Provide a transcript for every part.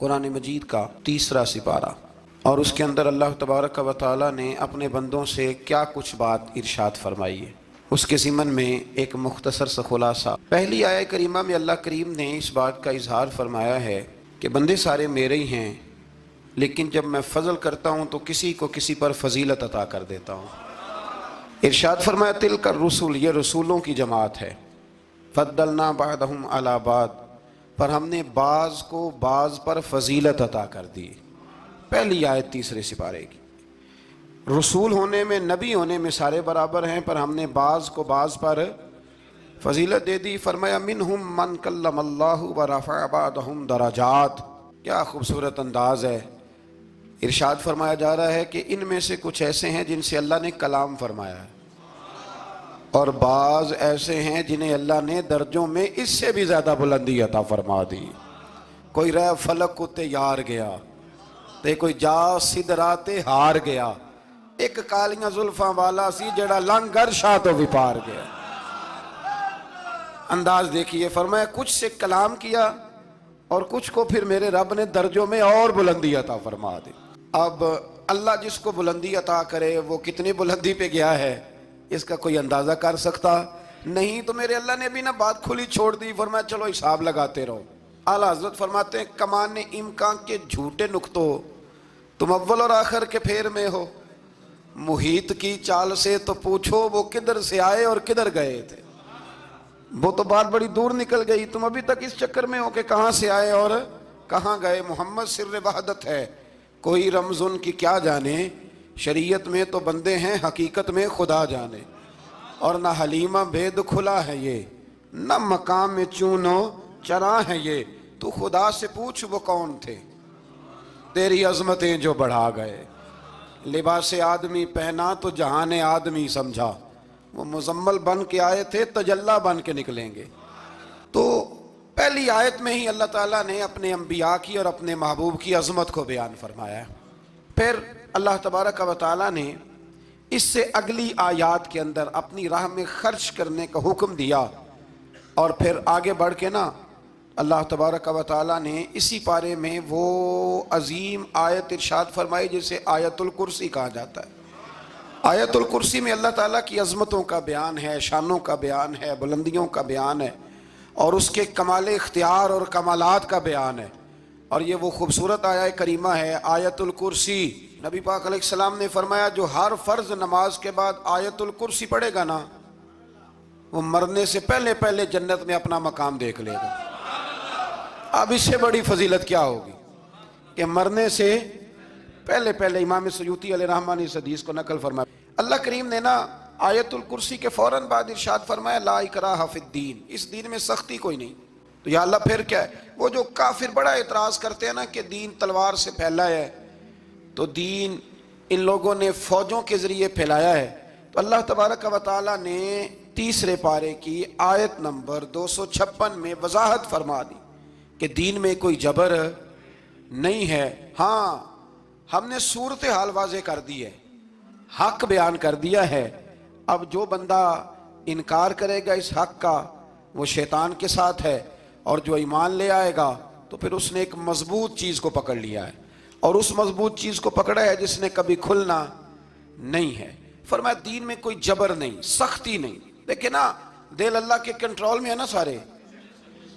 قرآن مجید کا 3 سپارہ، اور اس کے اندر اللہ تبارک و تعالیٰ نے اپنے بندوں سے کیا کچھ بات ارشاد فرمائی ہے، اس کے ضمن میں ایک مختصر سا خلاصہ۔ پہلی آیہ کریمہ میں اللہ کریم نے اس بات کا اظہار فرمایا ہے کہ بندے سارے میرے ہی ہیں، لیکن جب میں فضل کرتا ہوں تو کسی کو کسی پر فضیلت عطا کر دیتا ہوں۔ ارشاد فرمایا تلک الرسل، یہ رسولوں کی جماعت ہے، فضلنا بعضهم علی بعض، پر ہم نے بعض کو بعض پر فضیلت عطا کر دی۔ پہلی آیت 3 سپارے کی، رسول ہونے میں، نبی ہونے میں سارے برابر ہیں، پر ہم نے بعض کو بعض پر فضیلت دے دی۔ فرمایا منہم من کلم اللہ ورفع بعضهم درجات، کیا خوبصورت انداز ہے۔ ارشاد فرمایا جا رہا ہے کہ ان میں سے کچھ ایسے ہیں جن سے اللہ نے کلام فرمایا ہے، اور بعض ایسے ہیں جنہیں اللہ نے درجوں میں اس سے بھی زیادہ بلندی عطا فرما دی۔ کوئی رہ فلک کو تیار گیا، تے کوئی جا سدرات ہار گیا، ایک کالیاں زلفاں والا سی جڑا لنگر شاہ تو بھی پار گیا۔ انداز دیکھیے، فرمایا کچھ سے کلام کیا اور کچھ کو پھر میرے رب نے درجوں میں اور بلندی عطا فرما دی۔ اب اللہ جس کو بلندی عطا کرے وہ کتنی بلندی پہ گیا ہے اس کا کوئی اندازہ کر سکتا نہیں۔ تو میرے اللہ نے بھی نہ بات کھلی چھوڑ دی، فرمایا چلو حساب لگاتے رہو۔ اعلیٰ حضرت فرماتے ہیں کمان امکان کے جھوٹے نقطوں، تم اول اور آخر کے پھیر میں ہو، محیط کی چال سے تو پوچھو وہ کدھر سے آئے اور کدھر گئے تھے۔ وہ تو بات بڑی دور نکل گئی، تم ابھی تک اس چکر میں ہو کہ کہاں سے آئے اور کہاں گئے۔ محمد سر وحدت ہے، کوئی رمز ان کی کیا جانے، شریعت میں تو بندے ہیں، حقیقت میں خدا جانے۔ اور نہ حلیمہ بھید کھلا ہے یہ، نہ مقام میں چونو چرا ہے یہ، تو خدا سے پوچھ وہ کون تھے، تیری عظمتیں جو بڑھا گئے۔ لباس آدمی پہنا تو جہان آدمی سمجھا، وہ مزمل بن کے آئے تھے تجلی بن کے نکلیں گے۔ تو پہلی آیت میں ہی اللہ تعالیٰ نے اپنے انبیاء کی اور اپنے محبوب کی عظمت کو بیان فرمایا۔ پھر اللہ تبارک و تعالیٰ نے اس سے اگلی آیات کے اندر اپنی راہ میں خرچ کرنے کا حکم دیا، اور پھر آگے بڑھ کے نا اللہ تبارک و تعالیٰ نے اسی پارے میں وہ عظیم آیت ارشاد فرمائی جسے آیت الکرسی کہا جاتا ہے۔ آیت الکرسی میں اللہ تعالیٰ کی عظمتوں کا بیان ہے، شانوں کا بیان ہے، بلندیوں کا بیان ہے، اور اس کے کمال اختیار اور کمالات کا بیان ہے۔ اور یہ وہ خوبصورت آیت کریمہ ہے آیت الکرسی۔ نبی پاک علیہ السلام نے فرمایا جو ہر فرض نماز کے بعد آیت الکرسی پڑھے گا نا، وہ مرنے سے پہلے پہلے جنت میں اپنا مقام دیکھ لے گا۔ اب اس سے بڑی فضیلت کیا ہوگی کہ مرنے سے پہلے پہلے۔ امام سیوطی علیہ رحمہ نے اس حدیث کو نقل فرمایا۔ اللہ کریم نے نا آیت الکرسی کے فوراً بعد ارشاد فرمایا لا اکراہ فی الدین، اس دین میں سختی کوئی نہیں۔ تو یا اللہ پھر کیا ہے؟ وہ جو کافر بڑا اعتراض کرتے ہیں نا کہ دین تلوار سے پھیلا ہے، تو دین ان لوگوں نے فوجوں کے ذریعے پھیلایا ہے۔ تو اللہ تبارک و تعالیٰ نے 3 پارے کی آیت نمبر 256 میں وضاحت فرما دی کہ دین میں کوئی جبر نہیں ہے۔ ہاں ہم نے صورتحال واضح کر دی ہے، حق بیان کر دیا ہے۔ اب جو بندہ انکار کرے گا اس حق کا وہ شیطان کے ساتھ ہے، اور جو ایمان لے آئے گا تو پھر اس نے ایک مضبوط چیز کو پکڑ لیا ہے، اور اس مضبوط چیز کو پکڑا ہے جس نے کبھی کھلنا نہیں ہے۔ فرمایا دین میں کوئی جبر نہیں، سختی نہیں۔ لیکن نا دل اللہ کے کنٹرول میں ہے نا سارے،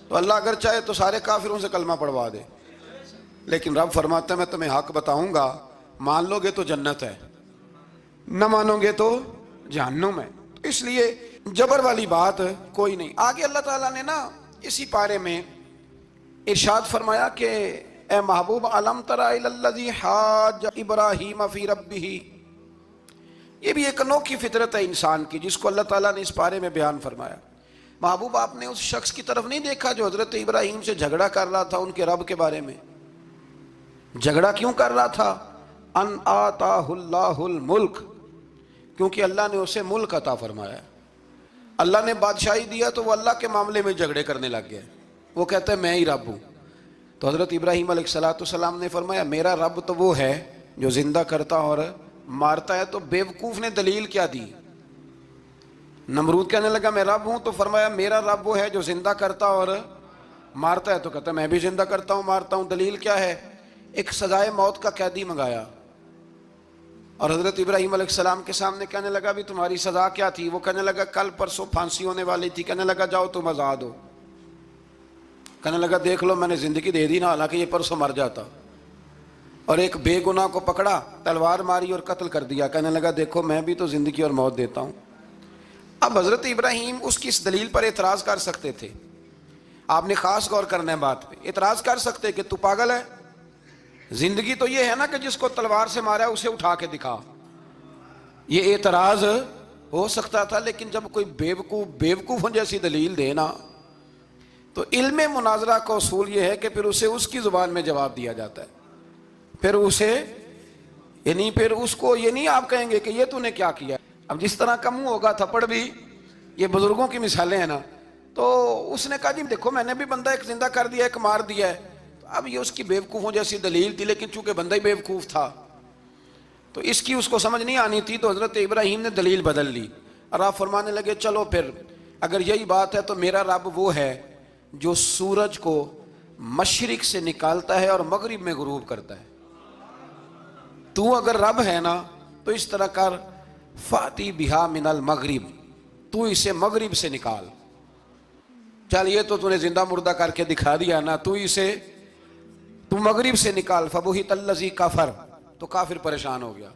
تو اللہ اگر چاہے تو سارے کافروں سے کلمہ پڑھوا دے، لیکن رب فرماتا ہے میں تمہیں حق بتاؤں گا، مان لو گے تو جنت ہے، نہ مانو گے تو جہنم ہے۔ اس لیے جبر والی بات کوئی نہیں۔ آگے اللہ تعالیٰ نے نا اسی پارے میں ارشاد فرمایا کہ اے محبوب علم تر الی الذی حاج ابراہیم فی ربہ، یہ بھی ایک انوکھی فطرت ہے انسان کی جس کو اللہ تعالیٰ نے اس پارے میں بیان فرمایا۔ محبوب آپ نے اس شخص کی طرف نہیں دیکھا جو حضرت ابراہیم سے جھگڑا کر رہا تھا ان کے رب کے بارے میں؟ جھگڑا کیوں کر رہا تھا؟ ان آتاہ اللہ الملک، کیونکہ اللہ نے اسے ملک عطا فرمایا۔ اللہ نے بادشاہی دیا تو وہ اللہ کے معاملے میں جھگڑے کرنے لگ گیا، وہ کہتا ہے میں ہی رب ہوں۔ تو حضرت ابراہیم علیہ السلام نے فرمایا میرا رب تو وہ ہے جو زندہ کرتا اور مارتا ہے۔ تو بیوقوف نے دلیل کیا دی؟ نمرود کہنے لگا میں رب ہوں، تو فرمایا میرا رب وہ ہے جو زندہ کرتا اور مارتا ہے تو کہتا ہے میں بھی زندہ کرتا ہوں مارتا ہوں. دلیل کیا ہے؟ ایک سزائے موت کا قیدی منگایا اور حضرت ابراہیم علیہ السلام کے سامنے کہنے لگا بھی تمہاری سزا کیا تھی؟ وہ کہنے لگا کل پرسوں پھانسی ہونے والی تھی. کہنے لگا جاؤ تم آزاد ہو. کہنے لگا دیکھ لو میں نے زندگی دے دی نا، حالانکہ یہ پرسوں مر جاتا. اور ایک بے گناہ کو پکڑا، تلوار ماری اور قتل کر دیا. کہنے لگا دیکھو میں بھی تو زندگی اور موت دیتا ہوں. اب حضرت ابراہیم اس کی اس دلیل پر اعتراض کر سکتے تھے. آپ نے خاص غور کرنا ہے بات پہ. اعتراض کر سکتے کہ تو پاگل ہے، زندگی تو یہ ہے نا کہ جس کو تلوار سے مارا ہے اسے اٹھا کے دکھا. یہ اعتراض ہو سکتا تھا. لیکن جب کوئی بیوقوفوں جیسی دلیل دے نا، تو علم مناظرہ کا اصول یہ ہے کہ پھر اسے اس کی زبان میں جواب دیا جاتا ہے. پھر اس کو یہ نہیں آپ کہیں گے کہ یہ تو نے کیا کیا. اب جس طرح کا منہ ہوگا تھپڑ بھی، یہ بزرگوں کی مثالیں ہیں نا. تو اس نے کہا جی دیکھو میں نے بھی بندہ ایک زندہ کر دیا، ایک مار دیا ہے. اب یہ اس کی بیوقوفوں جیسی دلیل تھی، لیکن چونکہ بندہ ہی بیوقوف تھا تو اس کی اس کو سمجھ نہیں آنی تھی. تو حضرت ابراہیم نے دلیل بدل لی اور آپ فرمانے لگے چلو پھر اگر یہی بات ہے تو میرا رب وہ ہے جو سورج کو مشرق سے نکالتا ہے اور مغرب میں غروب کرتا ہے. تو اگر رب ہے نا تو اس طرح کر، فاتی بہا من المغرب، تو اسے مغرب سے نکال. چل یہ تو نے زندہ مردہ کر کے دکھا دیا نا، تو مغرب سے نکال. فبہت الذی کفر، تو کافر پریشان ہو گیا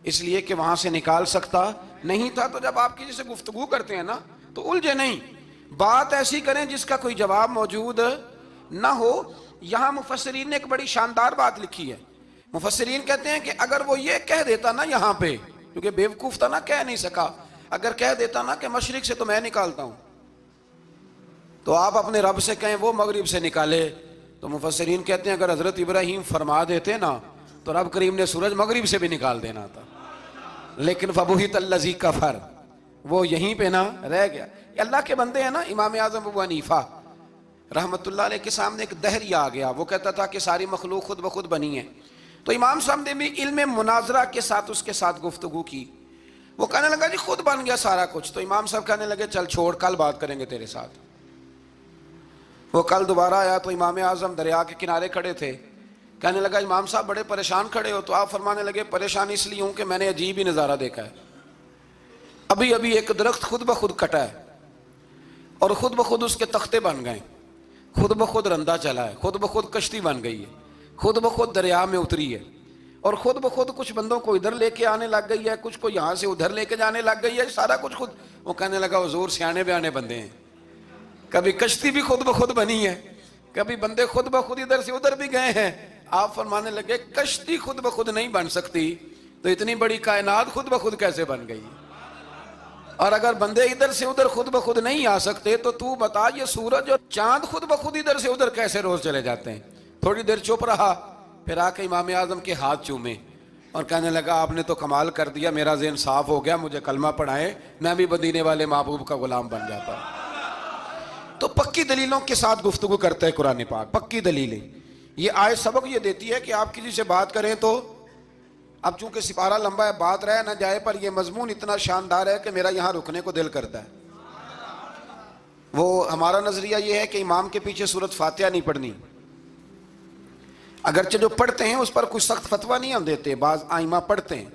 اس لیے کہ وہاں سے نکال سکتا نہیں تھا. تو جب آپ کسی سے گفتگو کرتے ہیں نا تو الجھے نہیں، بات ایسی کریں جس کا کوئی جواب موجود نہ ہو. یہاں مفسرین نے ایک بڑی شاندار بات لکھی ہے. مفسرین کہتے ہیں کہ اگر وہ یہ کہہ دیتا نا یہاں پہ، کیونکہ بیوقوف تھا نا کہہ نہیں سکا، اگر کہہ دیتا نا کہ مشرق سے تو میں نکالتا ہوں، تو آپ اپنے رب سے کہیں وہ مغرب سے نکالے. تو مفسرین کہتے ہیں اگر حضرت ابراہیم فرما دیتے نا تو رب کریم نے سورج مغرب سے بھی نکال دینا تھا. لیکن فبہت الذی کفر، وہ یہیں پہ نہ رہ گیا. اللہ کے بندے ہیں نا. امام اعظم ابو حنیفہ رحمت اللہ علیہ کے سامنے ایک دہری آ گیا. وہ کہتا تھا کہ ساری مخلوق خود بخود بنی ہے. تو امام صاحب نے بھی علم مناظرہ کے ساتھ اس کے ساتھ گفتگو کی. وہ کہنے لگا جی خود بن گیا سارا کچھ. تو امام صاحب کہنے لگے چل چھوڑ، کل بات کریں گے تیرے ساتھ. وہ کل دوبارہ آیا تو امام اعظم دریا کے کنارے کھڑے تھے. کہنے لگا امام صاحب بڑے پریشان کھڑے ہو. تو آپ فرمانے لگے پریشان اس لیے ہوں کہ میں نے عجیب ہی نظارہ دیکھا ہے. ابھی ایک درخت خود بخود کٹا ہے اور خود بخود اس کے تختے بن گئے، خود بخود رندہ چلا ہے، خود بخود کشتی بن گئی ہے، خود بخود دریا میں اتری ہے، اور خود بخود کچھ بندوں کو ادھر لے کے آنے لگ گئی ہے، کچھ کو یہاں سے ادھر لے کے جانے لگ گئی ہے، سارا کچھ خود. وہ کہنے لگا حضور سیانے بیانے بندے ہیں. کبھی کشتی بھی خود بخود بنی ہے، کبھی بندے خود بخود ادھر سے ادھر بھی گئے ہیں. آپ فرمانے لگے کشتی خود بخود نہیں بن سکتی تو اتنی بڑی کائنات خود بخود کیسے بن گئی؟ اور اگر بندے ادھر سے ادھر خود بخود نہیں آ سکتے تو بتا یہ سورج اور چاند خود بخود ادھر سے ادھر کیسے روز چلے جاتے ہیں؟ تھوڑی دیر چپ رہا، پھر آ کے امام اعظم کے ہاتھ چومے اور کہنے لگا آپ نے تو کمال کر دیا، میرا ذہن صاف ہو گیا، مجھے کلمہ پڑھائیں، میں بھی مدینے والے محبوب کا غلام بن جاتا. تو پکی دلیلوں کے ساتھ گفتگو کرتا ہے قرآن پاک. پکی دلیلیں یہ آیت سبق یہ دیتی ہے کہ آپ کسی سے بات کریں تو، اب چونکہ سپارہ لمبا ہے بات رہ نہ جائے، پر یہ مضمون اتنا شاندار ہے کہ میرا یہاں رکنے کو دل کرتا ہے. وہ ہمارا نظریہ یہ ہے کہ امام کے پیچھے سورۃ فاتحہ نہیں پڑھنی. اگرچہ جو پڑھتے ہیں اس پر کچھ سخت فتویٰ نہیں ہم دیتے، بعض آئمہ پڑھتے ہیں،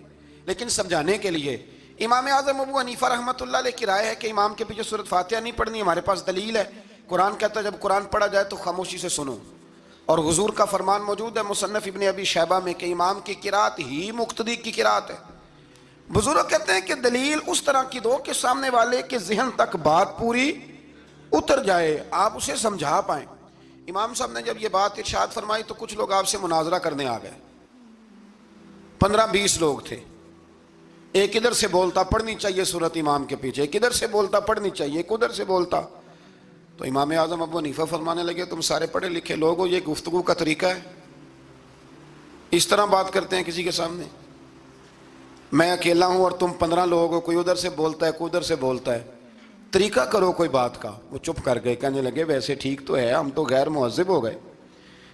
لیکن سمجھانے کے لیے. امام اعظم ابو حنیفہ رحمۃ اللہ علیہ کی رائے ہے کہ امام کے پیچھے سورۃ فاتحہ نہیں پڑھنی. ہمارے پاس دلیل ہے، قرآن کہتا ہے جب قرآن پڑھا جائے تو خاموشی سے سنو. اور حضور کا فرمان موجود ہے مصنف ابن ابی شیبہ میں کہ امام کی قرات ہی مقتدی کی قرات ہے. بزرگ کہتے ہیں کہ دلیل اس طرح کی دو کہ سامنے والے کے ذہن تک بات پوری اتر جائے، آپ اسے سمجھا پائیں. امام صاحب نے جب یہ بات ارشاد فرمائی تو کچھ لوگ آپ سے مناظرہ کرنے آ گئے. 15-20 لوگ تھے. ایک ادھر سے بولتا پڑھنی چاہیے سورت امام کے پیچھے، ایک ادھر سے بولتا پڑھنی چاہیے، ایک ادھر سے بولتا. تو امام اعظم ابو حنیفہ فرمانے لگے تم سارے پڑھے لکھے لوگ ہو، یہ گفتگو کا طریقہ ہے؟ اس طرح بات کرتے ہیں کسی کے سامنے؟ میں اکیلا ہوں اور تم 15 لوگ ہو، کوئی ادھر سے بولتا ہے کوئی ادھر سے بولتا ہے، طریقہ کرو کوئی بات کا. وہ چپ کر گئے، کہنے لگے ویسے ٹھیک تو ہے، ہم تو غیر مہذب ہو گئے.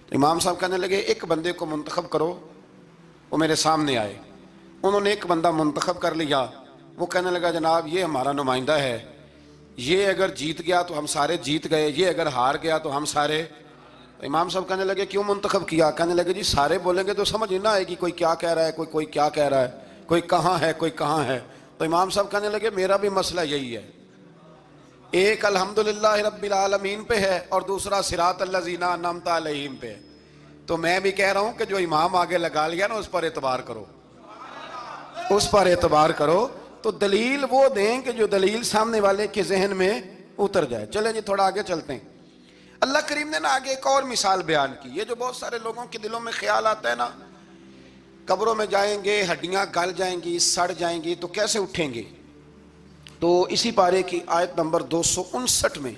تو امام صاحب کہنے لگے ایک بندے کو منتخب کرو، وہ میرے سامنے آئے. انہوں نے ایک بندہ منتخب کر لیا. وہ کہنے لگا جناب یہ ہمارا نمائندہ ہے، یہ اگر جیت گیا تو ہم سارے جیت گئے، یہ اگر ہار گیا تو ہم سارے۔ امام صاحب کہنے لگے کیوں منتخب کیا؟ کہنے لگے جی سارے بولیں گے تو سمجھ نہ آئے گی کوئی کیا کہہ رہا ہے، کوئی کیا کہہ رہا ہے، کوئی کہاں ہے کوئی کہاں ہے۔ تو امام صاحب کہنے لگے میرا بھی مسئلہ یہی ہے، ایک الحمدللہ رب العالمین پہ ہے اور دوسرا صراط الذین انعمت علیہم پہ ہے، تو میں بھی کہہ رہا ہوں کہ جو امام آگے لگا لیا نا اس پر اعتبار کرو، اس پر اعتبار کرو۔ تو دلیل وہ دیں کہ جو دلیل سامنے والے کے ذہن میں اتر جائے۔ چلیں جی تھوڑا آگے چلتے ہیں۔ اللہ کریم نے نا آگے ایک اور مثال بیان کی، یہ جو بہت سارے لوگوں کے دلوں میں خیال آتا ہے نا، قبروں میں جائیں گے ہڈیاں گل جائیں گی سڑ جائیں گی تو کیسے اٹھیں گے؟ تو اسی پارے کی آیت نمبر 259 میں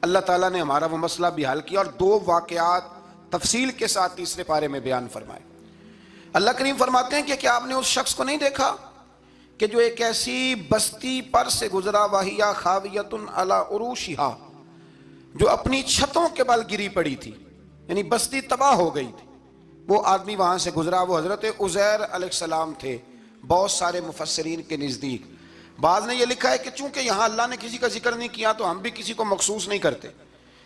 اللہ تعالیٰ نے ہمارا وہ مسئلہ بھی حل کیا اور دو واقعات تفصیل کے ساتھ تیسرے پارے میں بیان فرمائے۔ اللہ کریم فرماتے ہیں کہ کیا آپ نے اس شخص کو نہیں دیکھا کہ جو ایک ایسی بستی پر سے گزرا وَهِيَ خَاوِيَةٌ عَلَىٰ عُرُوشِهَا، جو اپنی چھتوں کے بل گری پڑی تھی، یعنی بستی تباہ ہو گئی تھی۔ وہ آدمی وہاں سے گزرا، وہ حضرت عزیر علیہ السلام تھے۔ بہت سارے مفسرین کے نزدیک بعض نے یہ لکھا ہے کہ چونکہ یہاں اللہ نے کسی کا ذکر نہیں کیا تو ہم بھی کسی کو مخصوص نہیں کرتے،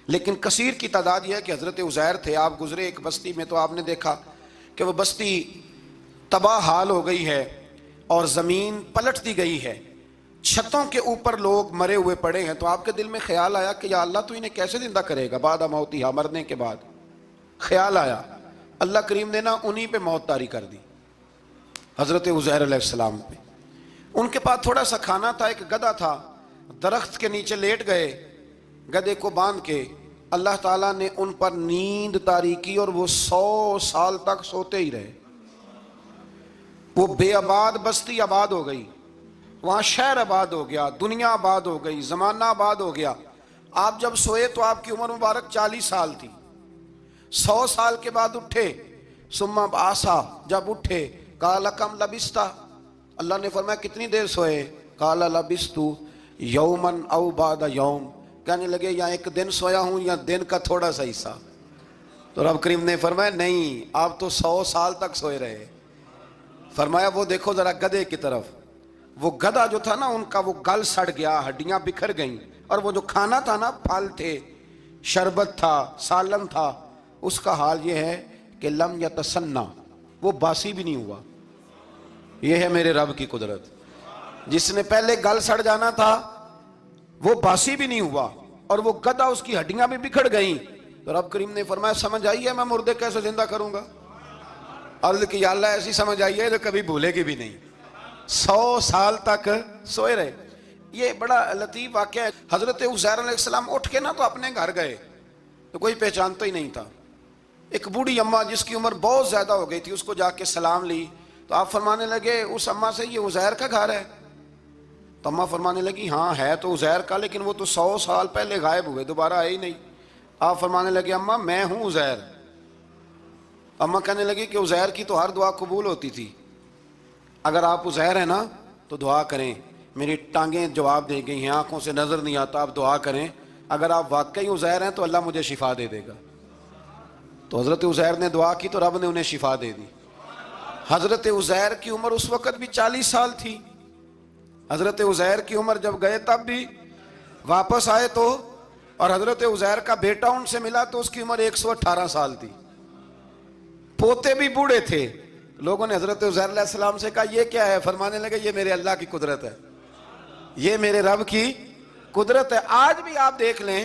لیکن کثیر کی تعداد یہ ہے کہ حضرت عزیر تھے۔ آپ گزرے ایک بستی میں تو آپ نے دیکھا کہ وہ بستی تباہ حال ہو گئی ہے اور زمین پلٹ دی گئی ہے، چھتوں کے اوپر لوگ مرے ہوئے پڑے ہیں۔ تو آپ کے دل میں خیال آیا کہ یا اللہ تو انہیں کیسے زندہ کرے گا بعد موتہا، مرنے کے بعد؟ خیال آیا، اللہ کریم نے نا انہی پہ موت طاری کر دی، حضرت عزیر علیہ السلام پہ۔ ان کے پاس تھوڑا سا کھانا تھا، ایک گدھا تھا، درخت کے نیچے لیٹ گئے گدھے کو باندھ کے۔ اللہ تعالیٰ نے ان پر نیند طاری کی اور وہ 100 سال تک سوتے ہی رہے۔ وہ بے آباد بستی آباد ہو گئی، وہاں شہر آباد ہو گیا، دنیا آباد ہو گئی، زمانہ آباد ہو گیا۔ آپ جب سوئے تو آپ کی عمر مبارک 40 سال تھی۔ 100 سال کے بعد اٹھے، ثم بعثا، جب اٹھے قال کم لبثت، اللہ نے فرمایا کتنی دیر سوئے؟ قال لبثت یوما او بعد یوم، کہنے لگے یا ایک دن سویا ہوں یا دن کا تھوڑا سا حصہ۔ تو رب کریم نے فرمایا نہیں، آپ تو 100 سال تک سوئے رہے۔ فرمایا وہ دیکھو ذرا گدھے کی طرف، وہ گدھا جو تھا نا ان کا وہ گل سڑ گیا، ہڈیاں بکھر گئیں، اور وہ جو کھانا تھا نا، پھل تھے، شربت تھا، سالن تھا، اس کا حال یہ ہے کہ لم یتسنہ، وہ باسی بھی نہیں ہوا۔ یہ ہے میرے رب کی قدرت، جس نے پہلے گل سڑ جانا تھا وہ باسی بھی نہیں ہوا، اور وہ گدھا اس کی ہڈیاں بھی بکھر گئیں۔ تو رب کریم نے فرمایا سمجھ آئی ہے میں مردے کیسے زندہ کروں گا؟ عرض کی یا اللہ ایسی سمجھ آئی ہے تو کبھی بھولے گی بھی نہیں۔ 100 سال تک سوئے رہے۔ یہ بڑا لطیف واقعہ ہے۔ حضرت عزیر علیہ السلام اٹھ کے نا تو اپنے گھر گئے تو کوئی پہچانتا ہی نہیں تھا۔ ایک بوڑھی اماں جس کی عمر بہت زیادہ ہو گئی تھی، اس کو جا کے سلام لی تو آپ فرمانے لگے اس اماں سے یہ عزیر کا گھر ہے؟ تو اماں فرمانے لگی ہاں ہے تو عزیر کا، لیکن وہ تو 100 سال پہلے غائب ہوئے، دوبارہ آئے ہی نہیں۔ آپ فرمانے لگے اماں میں ہوں عزیر۔ اماں کہنے لگی کہ عزیر کی تو ہر دعا قبول ہوتی تھی، اگر آپ عزیر ہیں نا تو دعا کریں، میری ٹانگیں جواب دے گئی ہیں، آنکھوں سے نظر نہیں آتا، آپ دعا کریں، اگر آپ واقعی عزیر ہیں تو اللہ مجھے شفا دے دے گا۔ تو حضرت عزیر نے دعا کی تو رب نے انہیں شفا دے دی۔ حضرت عزیر کی عمر اس وقت بھی 40 سال تھی۔ حضرت عزیر کی عمر جب گئے تب بھی، واپس آئے تو، اور حضرت عزیر کا بیٹا ان سے ملا تو اس کی عمر 118 سال تھی، پوتے بھی بوڑھے تھے۔ لوگوں نے حضرت عزیر علیہ السلام سے کہا یہ کیا ہے؟ فرمانے لگے یہ میرے اللہ کی قدرت ہے، یہ میرے رب کی قدرت ہے۔ آج بھی آپ دیکھ لیں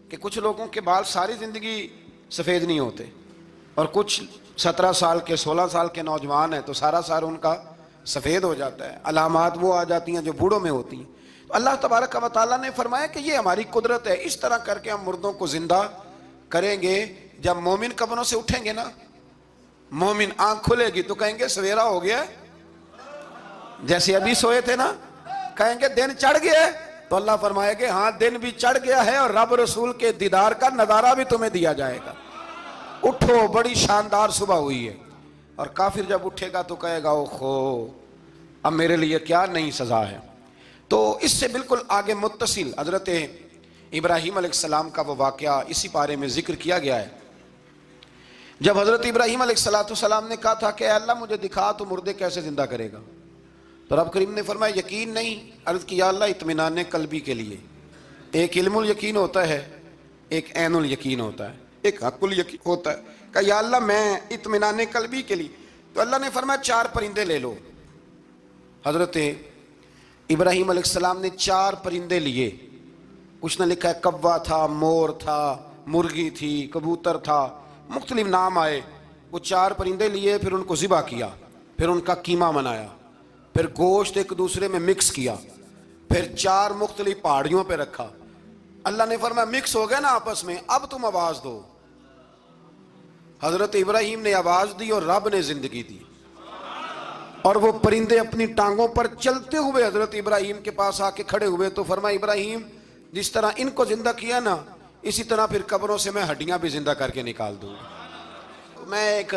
کہ کچھ لوگوں کے بال ساری زندگی سفید نہیں ہوتے، اور کچھ 17 سال کے 16 سال کے نوجوان ہیں تو سارا سال ان کا سفید ہو جاتا ہے، علامات وہ آ جاتی ہیں جو بوڑھوں میں ہوتی ہیں۔ تو اللہ تبارک و تعالیٰ نے فرمایا کہ یہ ہماری قدرت ہے، اس طرح کر کے ہم مردوں کو زندہ کریں گے۔ جب مومن قبروں سے اٹھیں گے نا، مومن آنکھ کھلے گی تو کہیں گے سویرا ہو گیا، جیسے ابھی سوئے تھے نا، کہیں گے دن چڑھ گیا ہے، تو اللہ فرمائے گے ہاں دن بھی چڑھ گیا ہے اور رب رسول کے دیدار کا نظارہ بھی تمہیں دیا جائے گا، اٹھو بڑی شاندار صبح ہوئی ہے۔ اور کافر جب اٹھے گا تو کہے گا اوہو اب میرے لیے کیا نئی سزا ہے۔ تو اس سے بالکل آگے متصل حضرت ابراہیم علیہ السلام کا وہ واقعہ اسی پارے میں ذکر کیا گیا ہے۔ جب حضرت ابراہیم علیہ السلام نے کہا تھا کہ اے اللہ مجھے دکھا تو مردے کیسے زندہ کرے گا، تو رب کریم نے فرمایا یقین نہیں. عرض کی یا اللہ اطمینان قلبی کے لیے. ایک علم الیقین ہوتا ہے, ایک عین الیقین ہوتا ہے, ایک حق الیقین ہوتا ہے. کہا یا اللہ میں اطمینان قلبی کے لیے. تو اللہ نے فرمایا 4 پرندے لے لو. حضرت ابراہیم علیہ السلام نے 4 پرندے لیے. کچھ نے لکھا ہے کوا تھا, مور تھا, مرغی تھی, کبوتر تھا, مختلف نام آئے. وہ 4 پرندے لیے, پھر ان کو ذبح کیا, پھر ان کا قیمہ بنایا, پھر گوشت ایک دوسرے میں مکس کیا, پھر 4 مختلف پہاڑیوں پہ رکھا. اللہ نے فرمایا مکس ہو گیا نا آپس میں, اب تم آواز دو. حضرت ابراہیم نے آواز دی اور رب نے زندگی دی. اور وہ پرندے اپنی ٹانگوں پر چلتے ہوئے حضرت ابراہیم کے پاس آ کے کھڑے ہوئے. تو فرمایا ابراہیم جس طرح ان کو زندہ کیا نا, اسی طرح پھر قبروں سے میں ہڈیاں بھی زندہ کر کے نکال دوں گا. میں ایک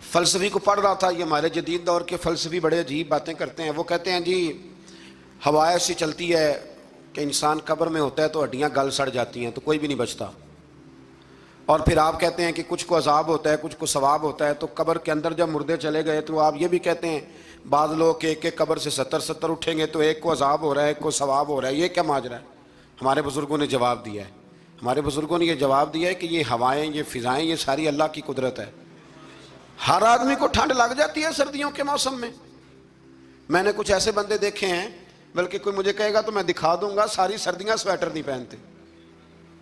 فلسفی کو پڑھ رہا تھا. یہ ہمارے جدید دور کے فلسفی بڑے عجیب باتیں کرتے ہیں. وہ کہتے ہیں جی ہوا ایسی چلتی ہے کہ انسان قبر میں ہوتا ہے تو ہڈیاں گل سڑ جاتی ہیں تو کوئی بھی نہیں بچتا. اور پھر آپ کہتے ہیں کہ کچھ کو عذاب ہوتا ہے, کچھ کو ثواب ہوتا ہے. تو قبر کے اندر جب مردے چلے گئے تو آپ یہ بھی کہتے ہیں بعض لوگ ایک ایک قبر سے 70 اٹھیں گے تو ایک کو عذاب ہو رہا ہے, ایک کو ثواب ہو رہا ہے. یہ کیا ماجرا ہے؟ ہمارے بزرگوں نے جواب دیا ہے. ہمارے بزرگوں نے یہ جواب دیا ہے کہ یہ ہوائیں, یہ فضائیں, یہ ساری اللہ کی قدرت ہے. ہر آدمی کو ٹھنڈ لگ جاتی ہے سردیوں کے موسم میں. میں نے کچھ ایسے بندے دیکھے ہیں, بلکہ کوئی مجھے کہے گا تو میں دکھا دوں گا, ساری سردیاں سویٹر نہیں پہنتے,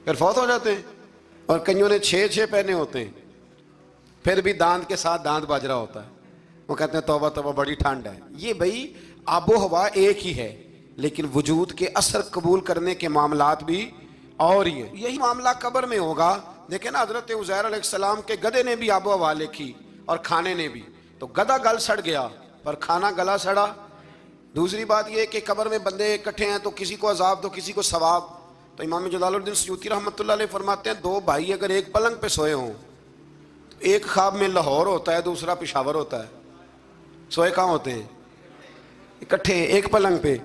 پھر فوت ہو جاتے ہیں. اور کئیوں نے 6 پہنے ہوتے ہیں, پھر بھی دانت کے ساتھ دانت بج رہا ہوتا ہے. وہ کہتے ہیں توبہ توبہ بڑی ٹھنڈ ہے. یہ بھائی آب و ہوا ایک ہی ہے, لیکن وجود کے اثر قبول کرنے کے معاملات بھی اور ہی ہیں. یہی معاملہ قبر میں ہوگا. دیکھیں نا حضرت عزیر علیہ السلام کے گدھے نے بھی آب و ہوا لکھی اور کھانے نے بھی. تو گدھا گل سڑ گیا پر کھانا گلا سڑا. دوسری بات یہ کہ قبر میں بندے اکٹھے ہیں تو کسی کو عذاب تو کسی کو ثواب. تو امام جلال الدین سیوطی رحمۃ اللہ علیہ فرماتے ہیں 2 بھائی اگر ایک پلنگ پہ سوئے ہوں تو ایک خواب میں لاہور ہوتا ہے, دوسرا پشاور ہوتا ہے. سوئے کہاں ہوتے ہیں؟ اکٹھے ایک پلنگ پہ.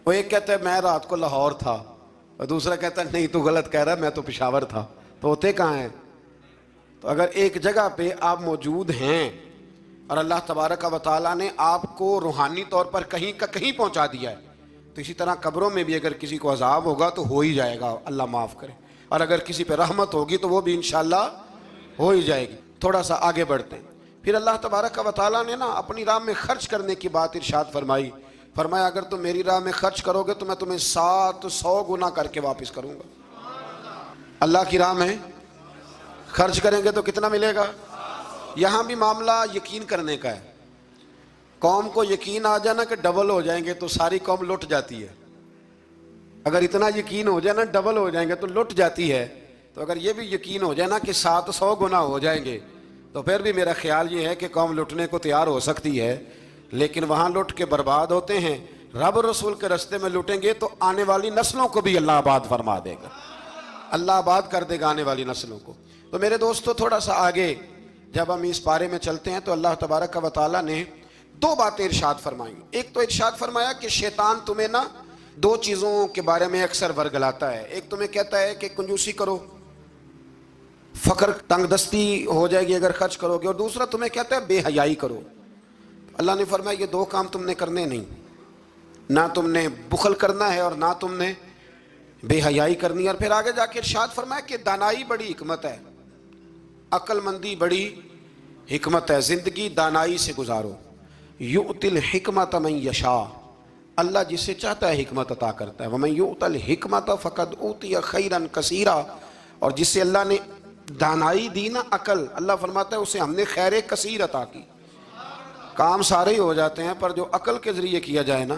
وہ ایک کہتا ہے میں رات کو لاہور تھا, اور دوسرا کہتا ہے نہیں تو غلط کہہ رہا ہے, میں تو پشاور تھا. تو ہوتے کہاں ہیں؟ تو اگر ایک جگہ پہ آپ موجود ہیں اور اللہ تبارک و تعالیٰ نے آپ کو روحانی طور پر کہیں کا کہیں پہنچا دیا ہے, تو اسی طرح قبروں میں بھی اگر کسی کو عذاب ہوگا تو ہو ہی جائے گا, اللہ معاف کرے. اور اگر کسی پہ رحمت ہوگی تو وہ بھی انشاءاللہ ہو ہی جائے گی. تھوڑا سا آگے بڑھتے ہیں. پھر اللہ تبارک و تعالیٰ نے نا اپنی راہ میں خرچ کرنے کی بات ارشاد فرمائی. فرمایا اگر تم میری راہ میں خرچ کرو گے تو میں تمہیں 700 گنا کر کے واپس کروں گا. اللہ کی راہ میں خرچ کریں گے تو کتنا ملے گا؟ یہاں بھی معاملہ یقین کرنے کا ہے. قوم کو یقین آ جانا کہ ڈبل ہو جائیں گے تو ساری قوم لٹ جاتی ہے. اگر اتنا یقین ہو جائے نا ڈبل ہو جائیں گے تو لٹ جاتی ہے. تو اگر یہ بھی یقین ہو جائے نا کہ 700 گنا ہو جائیں گے تو پھر بھی میرا خیال یہ ہے کہ قوم لٹنے کو تیار ہو سکتی ہے. لیکن وہاں لٹ کے برباد ہوتے ہیں. رب رسول کے رستے میں لٹیں گے تو آنے والی نسلوں کو بھی اللہ آباد فرما دے گا, اللہ آباد کر دے گا آنے والی نسلوں کو. تو میرے دوستو تھوڑا سا آگے جب ہم اس پارے میں چلتے ہیں تو اللہ تبارک و تعالیٰ نے 2 باتیں ارشاد فرمائیں. ایک تو ارشاد فرمایا کہ شیطان تمہیں نا 2 چیزوں کے بارے میں اکثر ورگلاتا ہے. ایک تمہیں کہتا ہے کہ کنجوسی کرو, فقر تنگ دستی ہو جائے گی اگر خرچ کرو گے, اور دوسرا تمہیں کہتا ہے بے حیائی کرو. اللہ نے فرمایا یہ 2 کام تم نے کرنے نہیں, نہ تم نے بخل کرنا ہے اور نہ تم نے بے حیائی کرنی ہے. اور پھر آگے جا کے ارشاد فرمایا کہ دانائی بڑی حکمت ہے, عقل مندی بڑی حکمت ہے, زندگی دانائی سے گزارو. یؤتی الحکمت من یشاء, اللہ جسے چاہتا ہے حکمت عطا کرتا ہے. ومن یؤت الحکمت فقد اوتی خیرا کثیرا, اور جسے اللہ نے دانائی دی نا عقل, اللہ فرماتا ہے اسے ہم نے خیر کثیر عطا کی. کام سارے ہی ہو جاتے ہیں پر جو عقل کے ذریعے کیا جائے نا,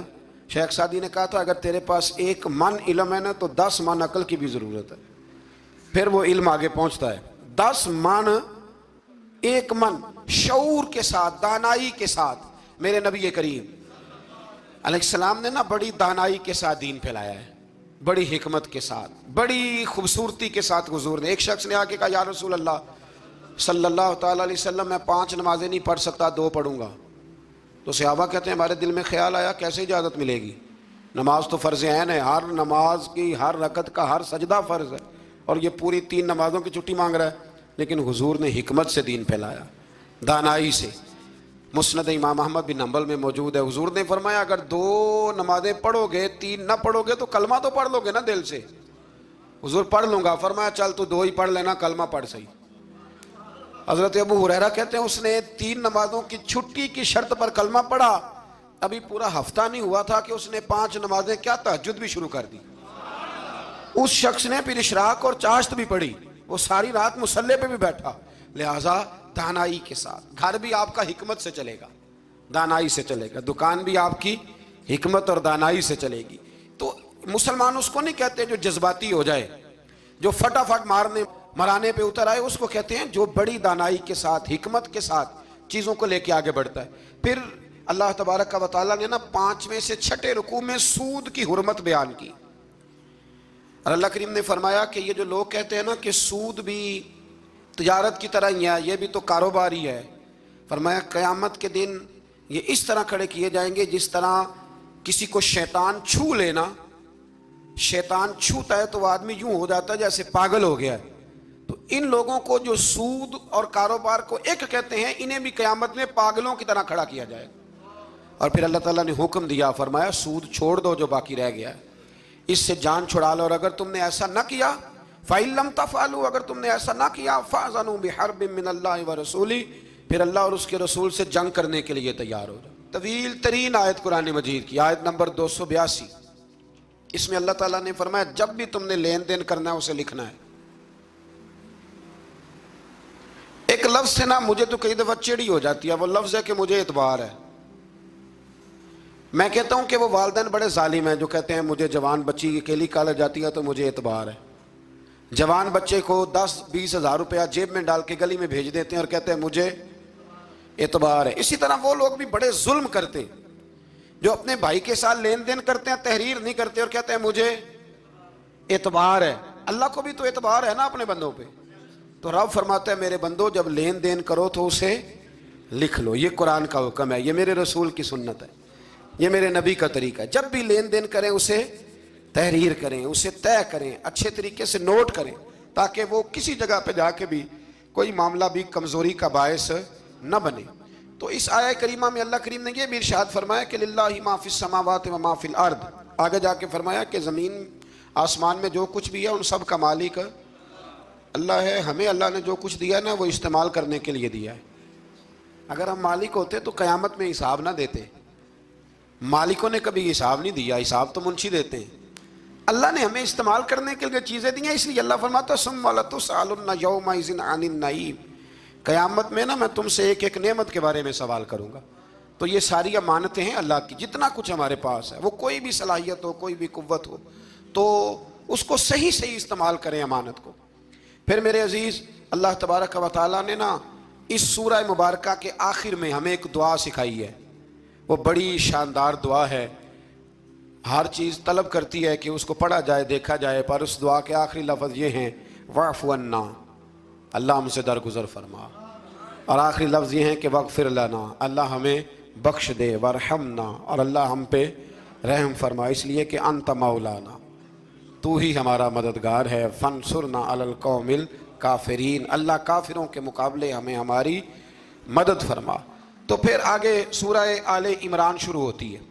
شیخ سعدی نے کہا تھا اگر تیرے پاس 1 من علم ہے نا تو 10 من عقل کی بھی ضرورت ہے, پھر وہ علم آگے پہنچتا ہے. 10 من 1 من شعور کے ساتھ, دانائی کے ساتھ. میرے نبی کریم علیہ السلام نے نا بڑی دانائی کے ساتھ دین پھیلایا ہے, بڑی حکمت کے ساتھ, بڑی خوبصورتی کے ساتھ. حضور نے ایک شخص نے آ کے کہا یا رسول اللہ صلی اللہ تعالیٰ علیہ وسلم میں 5 نمازیں نہیں پڑھ سکتا, 2 پڑھوں گا. تو صحابہ کہتے ہیں ہمارے دل میں خیال آیا کیسے اجازت ملے گی, نماز تو فرض عین ہے, ہر نماز کی ہر رکعت کا ہر سجدہ فرض ہے, اور یہ پوری 3 نمازوں کی چھٹی مانگ رہا ہے. لیکن حضور نے حکمت سے دین پھیلایا, دانائی سے. مسند امام احمد بن حنبل میں موجود ہے، حضور نے فرمایا اگر 2 نمازیں پڑھو گے 3 نہ پڑھو گے تو کلمہ تو پڑھ لو گے نا دل سے؟ حضور پڑھ لوں گا، فرمایا چل تو 2 ہی پڑھ لینا، کلمہ پڑھ صحیح۔ حضرت ابو ہریرہ کہتے ہیں اس نے 3 نمازوں کی چھٹی کی شرط پر کلمہ پڑھا، ابھی پورا ہفتہ نہیں ہوا تھا کہ اس نے 5 نمازیں کیا تہجد بھی شروع کر دی۔ اس شخص نے پھر اشراق اور چاشت بھی پڑھی، وہ ساری رات مصلی پہ بھی بیٹھا۔ لہٰذا دانائی کے ساتھ، گھر بھی آپ کا حکمت سے چلے گا، دانائی سے چلے گا، دکان بھی آپ کی حکمت اور دانائی سے چلے گی۔ تو مسلمان اس کو نہیں کہتے جو جذباتی ہو جائے، جو فٹافٹ مرانے پہ اتر آئے، اس کو کہتے ہیں جو بڑی دانائی کے ساتھ، حکمت کے ساتھ چیزوں کو لے کے آگے بڑھتا ہے۔ پھر اللہ تبارک و تعالیٰ نے 5ویں سے 6ٹھے رکوع میں سود کی حرمت بیان کی، اور اللہ کریم نے فرمایا کہ یہ جو لوگ کہتے ہیں نا کہ سود بھی تجارت کی طرح ہی ہے، یہ بھی تو کاروبار ہی ہے، فرمایا قیامت کے دن یہ اس طرح کھڑے کیے جائیں گے جس طرح کسی کو شیطان چھو لینا، شیطان چھوتا ہے تو وہ آدمی یوں ہو جاتا ہے جیسے پاگل ہو گیا ہے۔ تو ان لوگوں کو جو سود اور کاروبار کو ایک کہتے ہیں، انہیں بھی قیامت میں پاگلوں کی طرح کھڑا کیا جائے گا۔ اور پھر اللہ تعالیٰ نے حکم دیا، فرمایا سود چھوڑ دو جو باقی رہ گیا ہے، اس سے جان چھڑا لو، اور اگر تم نے ایسا نہ کیا فَإِن لَمْ تَفْعَلُوا، اگر تم نے ایسا نہ کیا فَأْذَنُوا بِحَرْبٍ مِّنَ اللَّهِ وَرَسُولِهِ، پھر اللہ اور اس کے رسول سے جنگ کرنے کے لیے تیار ہو جاؤ۔ طویل ترین آیت قرآن مجید کی، آیت نمبر 282، اس میں اللہ تعالیٰ نے فرمایا جب بھی تم نے لین دین کرنا ہے اسے لکھنا ہے۔ ایک لفظ سے نا مجھے تو کئی دفعہ چڑی ہو جاتی ہے، وہ لفظ ہے کہ مجھے اعتبار ہے۔ میں کہتا ہوں کہ وہ والدین بڑے ظالم ہیں جو کہتے ہیں مجھے جوان بچی اکیلی کالج جاتی ہے تو مجھے اعتبار ہے، جوان بچے کو 10-20 ہزار روپیہ جیب میں ڈال کے گلی میں بھیج دیتے ہیں اور کہتے ہیں مجھے اعتبار ہے۔ اسی طرح وہ لوگ بھی بڑے ظلم کرتے جو اپنے بھائی کے ساتھ لین دین کرتے ہیں، تحریر نہیں کرتے اور کہتے ہیں مجھے اعتبار ہے۔ اللہ کو بھی تو اعتبار ہے نا اپنے بندوں پہ، تو رب فرماتا ہے میرے بندو جب لین دین کرو تو اسے لکھ لو، یہ قرآن کا حکم ہے، یہ میرے رسول کی سنت ہے، یہ میرے نبی کا طریقہ ہے۔ جب بھی لین دین کریں اسے تحریر کریں، اسے طے کریں، اچھے طریقے سے نوٹ کریں، تاکہ وہ کسی جگہ پہ جا کے بھی کوئی معاملہ بھی کمزوری کا باعث نہ بنے۔ تو اس آیہ کریمہ میں اللہ کریم نے یہ بھی ارشاد فرمایا کہ للہ ما فی السماوات و ما فی الارض، آگے جا کے فرمایا کہ زمین آسمان میں جو کچھ بھی ہے ان سب کا مالک اللہ ہے۔ ہمیں اللہ نے جو کچھ دیا نا وہ استعمال کرنے کے لیے دیا ہے۔ اگر ہم مالک ہوتے تو قیامت میں حساب نہ دیتے، مالکوں نے کبھی حساب نہیں دیا، حساب تو منشی دیتے ہیں۔ اللہ نے ہمیں استعمال کرنے کے لیے چیزیں دی ہیں، اس لیے اللہ فرماتا ہے ثم لتسألن یومئذ عن النعیم، قیامت میں نا میں تم سے ایک ایک نعمت کے بارے میں سوال کروں گا۔ تو یہ ساری امانتیں ہیں اللہ کی، جتنا کچھ ہمارے پاس ہے، وہ کوئی بھی صلاحیت ہو، کوئی بھی قوت ہو، تو اس کو صحیح صحیح استعمال کریں امانت کو۔ پھر میرے عزیز اللہ تبارک و تعالیٰ نے نا اس سورہ مبارکہ کے آخر میں ہمیں ایک دعا سکھائی ہے، وہ بڑی شاندار دعا ہے، ہر چیز طلب کرتی ہے کہ اس کو پڑھا جائے، دیکھا جائے، پر اس دعا کے آخری لفظ یہ ہیں واعف عنا، اللہ ہم سے درگزر فرما، اور آخری لفظ یہ ہیں کہ واغفر لنا، اللہ ہمیں بخش دے، وارحمنا، اور اللہ ہم پہ رحم فرما، اس لیے کہ انت مولانا، تو ہی ہمارا مددگار ہے، فانصرنا علی القوم الکافرین، اللہ کافروں کے مقابلے ہمیں ہماری مدد فرما۔ تو پھر آگے سورہ آل عمران شروع ہوتی ہے۔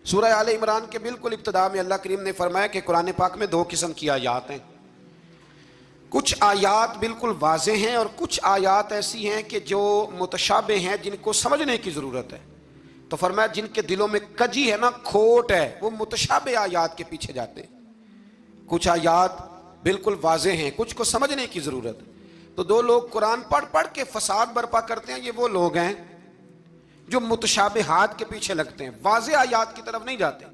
سورہ آل عمران کے بالکل ابتدا میں اللہ کریم نے فرمایا کہ قرآن پاک میں 2 قسم کی آیات ہیں، کچھ آیات بالکل واضح ہیں اور کچھ آیات ایسی ہیں کہ جو متشابہ ہیں، جن کو سمجھنے کی ضرورت ہے۔ تو فرمایا جن کے دلوں میں کجی ہے نا، کھوٹ ہے، وہ متشابہ آیات کے پیچھے جاتے ہیں۔ کچھ آیات بالکل واضح ہیں، کچھ کو سمجھنے کی ضرورت ہے۔ تو 2 لوگ قرآن پڑھ کے فساد برپا کرتے ہیں، یہ وہ لوگ ہیں جو متشابہات کے پیچھے لگتے ہیں، واضح آیات کی طرف نہیں جاتے۔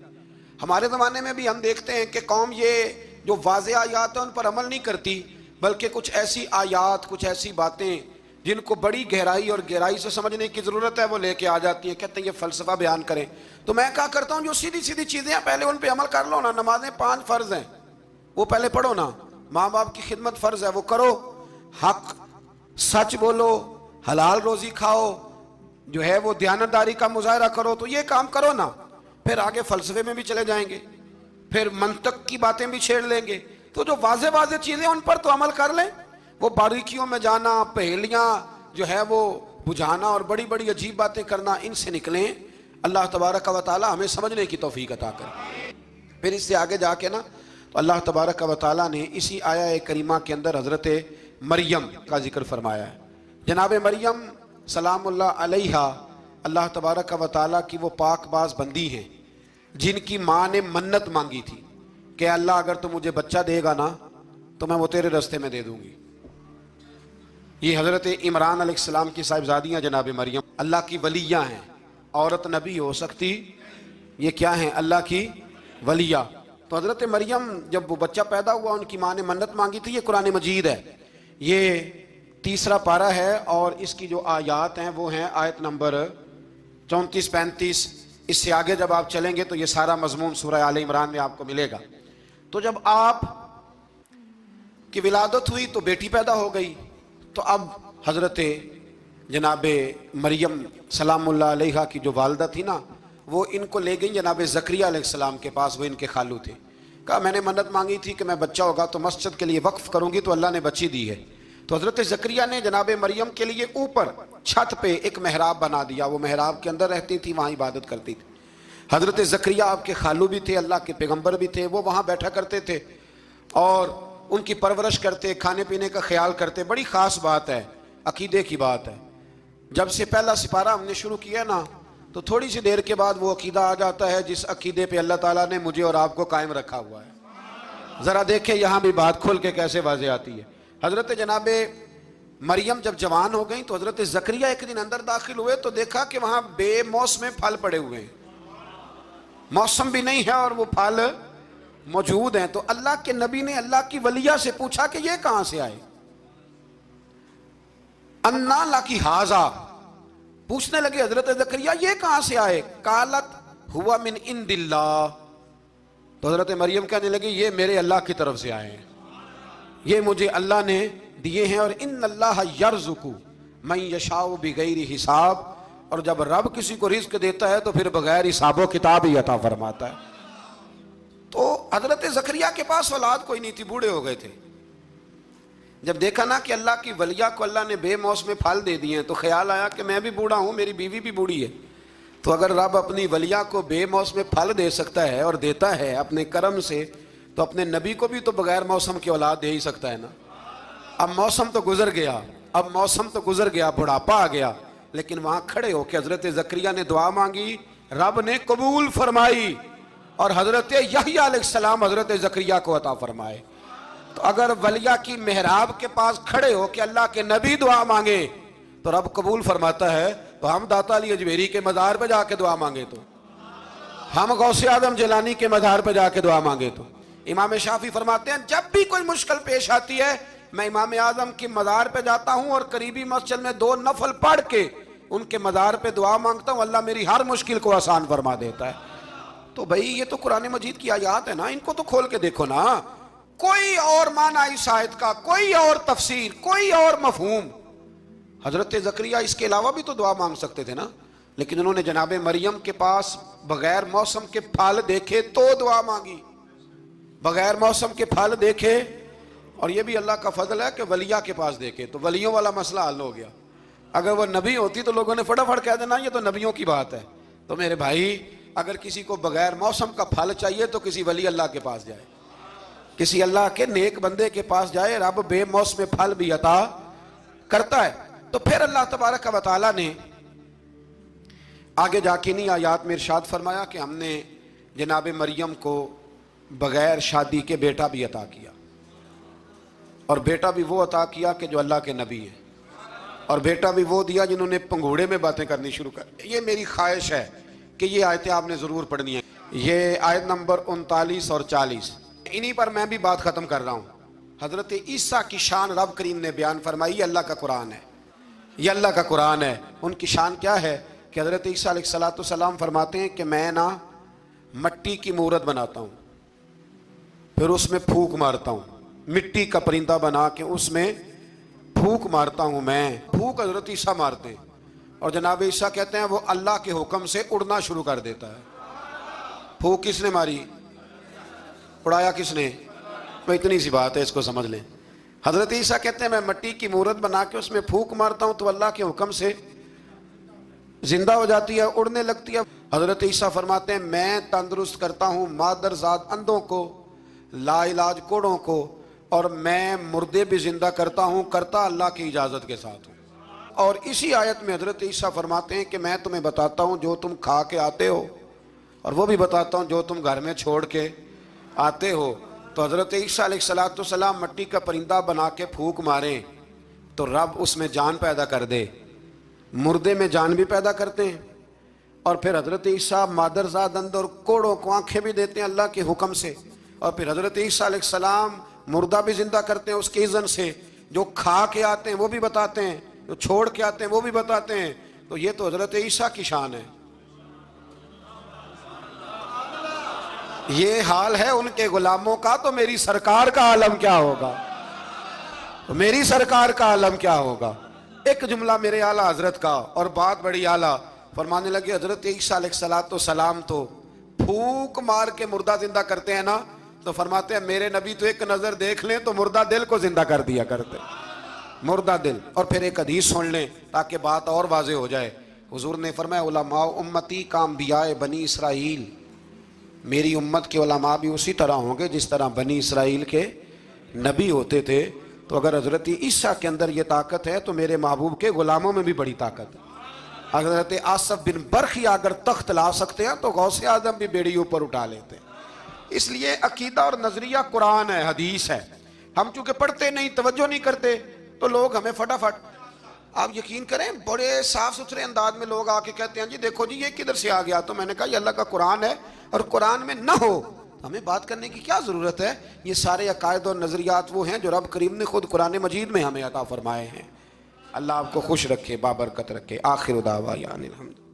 ہمارے زمانے میں بھی ہم دیکھتے ہیں کہ قوم یہ جو واضح آیات ہیں ان پر عمل نہیں کرتی، بلکہ کچھ ایسی آیات، کچھ ایسی باتیں جن کو بڑی گہرائی اور گہرائی سے سمجھنے کی ضرورت ہے وہ لے کے آ جاتی ہیں، کہتے ہیں یہ فلسفہ بیان کریں۔ تو میں کہا کرتا ہوں جو سیدھی سیدھی چیزیں ہیں پہلے ان پہ عمل کر لو نا، نمازیں 5 فرض ہیں وہ پہلے پڑھو نا، ماں باپ کی خدمت فرض ہے وہ کرو، حق سچ بولو، حلال روزی کھاؤ، جو ہے وہ دیانتداری کا مظاہرہ کرو، تو یہ کام کرو نا، پھر آگے فلسفے میں بھی چلے جائیں گے، پھر منطق کی باتیں بھی چھیڑ لیں گے۔ تو جو واضح واضح چیزیں ان پر تو عمل کر لیں، وہ باریکیوں میں جانا، پہیلیاں جو ہے وہ بجھانا اور بڑی بڑی عجیب باتیں کرنا، ان سے نکلیں۔ اللہ تبارک و تعالی ہمیں سمجھنے کی توفیق عطا کرے۔ پھر اس سے آگے جا کے نا تو اللہ تبارک و تعالی نے اسی آیہ کریمہ کے اندر حضرت مریم کا ذکر فرمایا ہے۔ جناب مریم سلام اللہ علیہا اللہ تبارک و تعالی کی وہ پاک باز بندی ہیں جن کی ماں نے منت مانگی تھی کہ اللہ اگر تو مجھے بچہ دے گا نا تو میں وہ تیرے راستے میں دے دوں گی۔ یہ حضرت عمران علیہ السلام کی صاحبزادیاں جناب مریم اللہ کی ولیہ ہیں۔ عورت نبی ہو سکتی، یہ کیا ہیں؟ اللہ کی ولیہ۔ تو حضرت مریم جب وہ بچہ پیدا ہوا ان کی ماں نے منت مانگی تھی۔ یہ قرآن مجید ہے، یہ 3 پارہ ہے اور اس کی جو آیات ہیں وہ ہیں آیت نمبر 34-35۔ اس سے آگے جب آپ چلیں گے تو یہ سارا مضمون سورہ آل عمران میں آپ کو ملے گا۔ تو جب آپ کی ولادت ہوئی تو بیٹی پیدا ہو گئی، تو اب حضرت جناب مریم سلام اللہ علیہا کی جو والدہ تھی نا وہ ان کو لے گئی جناب زکریا علیہ السلام کے پاس، وہ ان کے خالو تھے۔ کہا میں نے منت مانگی تھی کہ میں بچہ ہوگا تو مسجد کے لیے وقف کروں گی، تو اللہ نے بچی دی ہے۔ تو حضرت زکریا نے جناب مریم کے لیے اوپر چھت پہ ایک محراب بنا دیا، وہ محراب کے اندر رہتی تھی، وہاں عبادت کرتی تھی۔ حضرت زکریا آپ کے خالو بھی تھے، اللہ کے پیغمبر بھی تھے، وہ وہاں بیٹھا کرتے تھے اور ان کی پرورش کرتے، کھانے پینے کا خیال کرتے۔ بڑی خاص بات ہے، عقیدے کی بات ہے۔ جب سے پہلا سپارہ ہم نے شروع کیا نا تو تھوڑی سی دیر کے بعد وہ عقیدہ آ جاتا ہے جس عقیدے پہ اللہ تعالیٰ نے مجھے اور آپ کو قائم رکھا ہوا ہے۔ ذرا دیکھیں یہاں بھی بات کھل کے کیسے واضح آتی ہے۔ حضرت جناب مریم جب جوان ہو گئیں تو حضرت زکریا ایک دن اندر داخل ہوئے تو دیکھا کہ وہاں بے موسم پھل پڑے ہوئے ہیں، موسم بھی نہیں ہے اور وہ پھل موجود ہیں۔ تو اللہ کے نبی نے اللہ کی ولیہ سے پوچھا کہ یہ کہاں سے آئے؟ انا لکی ھذا، پوچھنے لگے حضرت زکریا یہ کہاں سے آئے؟ قالت ہوا من عند اللہ، تو حضرت مریم کہنے لگی یہ میرے اللہ کی طرف سے آئے ہیں، یہ مجھے اللہ نے دیے ہیں۔ اور ان اللہ یرزق من یشاء بغیر حساب، اور جب رب کسی کو رزق دیتا ہے تو پھر بغیر حساب و کتاب ہی عطا فرماتا ہے۔ تو حضرت زکریا کے پاس اولاد کوئی نہیں تھی، بوڑھے ہو گئے تھے۔ جب دیکھا نا کہ اللہ کی ولیہ کو اللہ نے بے موسم پھل دے دیے ہیں تو خیال آیا کہ میں بھی بوڑھا ہوں، میری بیوی بھی بوڑھی ہے، تو اگر رب اپنی ولیہ کو بے موسم پھل دے سکتا ہے اور دیتا ہے اپنے کرم سے، تو اپنے نبی کو بھی تو بغیر موسم کی اولاد دے ہی سکتا ہے نا۔ اب موسم تو گزر گیا، بڑھاپا آ گیا، لیکن وہاں کھڑے ہو کے حضرت زکریا نے دعا مانگی، رب نے قبول فرمائی اور حضرت یحییٰ علیہ السلام حضرت زکریا کو عطا فرمائے۔ تو اگر ولیہ کی محراب کے پاس کھڑے ہو کہ اللہ کے نبی دعا مانگے تو رب قبول فرماتا ہے، تو ہم داتا علی اجمیری کے مزار پہ جا کے دعا مانگے تو، ہم غوث اعظم جیلانی کے مزار پہ جا کے دعا مانگے تو۔ امام شافعی فرماتے ہیں جب بھی کوئی مشکل پیش آتی ہے میں امام اعظم کی مزار پہ جاتا ہوں اور قریبی مسجد میں 2 نفل پڑھ کے ان کے مزار پہ دعا مانگتا ہوں، اللہ میری ہر مشکل کو آسان فرما دیتا ہے۔ تو بھائی یہ تو قرآن مجید کی آیات ہے نا، ان کو تو کھول کے دیکھو نا، کوئی اور معنی اس آیت کا، کوئی اور تفسیر، کوئی اور مفہوم۔ حضرت زکریا اس کے علاوہ بھی تو دعا مانگ سکتے تھے نا، لیکن انہوں نے جناب مریم کے پاس بغیر موسم کے پھل دیکھے تو دعا مانگی، بغیر موسم کے پھل دیکھے۔ اور یہ بھی اللہ کا فضل ہے کہ ولیہ کے پاس دیکھے تو ولیوں والا مسئلہ حل ہو گیا۔ اگر وہ نبی ہوتی تو لوگوں نے فٹافٹ کہہ دینا یہ تو نبیوں کی بات ہے۔ تو میرے بھائی اگر کسی کو بغیر موسم کا پھل چاہیے تو کسی ولی اللہ کے پاس جائے، کسی اللہ کے نیک بندے کے پاس جائے، رب بے موسم پھل بھی عطا کرتا ہے۔ تو پھر اللہ تبارک و تعالیٰ نے آگے جا کے نہیں آیات میں ارشاد فرمایا کہ ہم نے جناب مریم کو بغیر شادی کے بیٹا بھی عطا کیا، اور بیٹا بھی وہ عطا کیا کہ جو اللہ کے نبی ہیں، اور بیٹا بھی وہ دیا جنہوں نے پنگھوڑے میں باتیں کرنی شروع کر۔ یہ میری خواہش ہے کہ یہ آیتیں آپ نے ضرور پڑھنی ہیں، یہ آیت نمبر 39 اور 40، انہی پر میں بھی بات ختم کر رہا ہوں۔ حضرت عیسیٰ کی شان رب کریم نے بیان فرمائی، یہ اللہ کا قرآن ہے، یہ اللہ کا قرآن ہے۔ ان کی شان کیا ہے کہ حضرت عیسیٰ علیہ السلام فرماتے ہیں کہ میں نا مٹی کی مورت بناتا ہوں، پھر اس میں پھونک مارتا ہوں، مٹی کا پرندہ بنا کے اس میں پھونک مارتا ہوں، میں پھونک حضرت عیسیٰ مارتے ہیں، اور جناب عیسیٰ کہتے ہیں وہ اللہ کے حکم سے اڑنا شروع کر دیتا ہے۔ پھونک کس نے ماری؟ اڑایا کس نے؟ میں اتنی سی بات ہے، اس کو سمجھ لیں۔ حضرت عیسیٰ کہتے ہیں میں مٹی کی مورت بنا کے اس میں پھونک مارتا ہوں تو اللہ کے حکم سے زندہ ہو جاتی ہے، اڑنے لگتی ہے۔ حضرت عیسیٰ فرماتے ہیں میں تندرست کرتا ہوں مادرزاد اندھوں کو، لا علاج کوڑوں کو، اور میں مردے بھی زندہ کرتا ہوں، کرتا اللہ کی اجازت کے ساتھ ہوں۔ اور اسی آیت میں حضرت عیسیٰ فرماتے ہیں کہ میں تمہیں بتاتا ہوں جو تم کھا کے آتے ہو، اور وہ بھی بتاتا ہوں جو تم گھر میں چھوڑ کے آتے ہو۔ تو حضرت عیسیٰ علیہ السلام مٹی کا پرندہ بنا کے پھونک ماریں تو رب اس میں جان پیدا کر دے، مردے میں جان بھی پیدا کرتے ہیں۔ اور پھر حضرت عیسیٰ مادرزاد اندھ اور کوڑوں کو آنکھیں بھی دیتے ہیں اللہ کے حکم سے۔ اور پھر حضرت عیسیٰ علیہ السلام مردہ بھی زندہ کرتے ہیں اس کے اذن سے، جو کھا کے آتے ہیں وہ بھی بتاتے ہیں، جو چھوڑ کے آتے ہیں وہ بھی بتاتے ہیں۔ تو یہ تو حضرت عیسیٰ کی شان ہے۔ یہ حال ہے ان کے غلاموں کا، تو میری سرکار کا عالم کیا ہوگا؟ تو میری سرکار کا عالم کیا ہوگا؟ ایک جملہ میرے اعلیٰ حضرت کا، اور بات بڑی اعلیٰ، فرمانے لگے حضرت عیسیٰ علیہ السلام تو پھونک مار کے مردہ زندہ کرتے ہیں نا، تو فرماتے ہیں میرے نبی تو ایک نظر دیکھ لیں تو مردہ دل کو زندہ کر دیا کرتے، مردہ دل۔ اور پھر ایک حدیث سن لیں تاکہ بات اور واضح ہو جائے۔ حضور نے فرمایا علماء امتی کا انبیاء بنی اسرائیل، میری امت کے علماء بھی اسی طرح ہوں گے جس طرح بنی اسرائیل کے نبی ہوتے تھے۔ تو اگر حضرت عیسیٰ کے اندر یہ طاقت ہے تو میرے محبوب کے غلاموں میں بھی بڑی طاقت ہے۔ حضرت آصف بن برخی اگر تخت لا سکتے ہیں تو غوث اعظم بھی بیڑی اوپر اٹھا لیتے ہیں۔ اس لیے عقیدہ اور نظریہ قرآن ہے، حدیث ہے۔ ہم چونکہ پڑھتے نہیں، توجہ نہیں کرتے، تو لوگ ہمیں فٹافٹ، آپ یقین کریں بڑے صاف ستھرے انداز میں لوگ آ کے کہتے ہیں جی دیکھو جی یہ کدھر سے آ گیا، تو میں نے کہا یہ اللہ کا قرآن ہے، اور قرآن میں نہ ہو ہمیں بات کرنے کی کیا ضرورت ہے؟ یہ سارے عقائد اور نظریات وہ ہیں جو رب کریم نے خود قرآن مجید میں ہمیں عطا فرمائے ہیں۔ اللہ آپ کو خوش رکھے، بابرکت رکھے۔ آخر دعوانا الحمد۔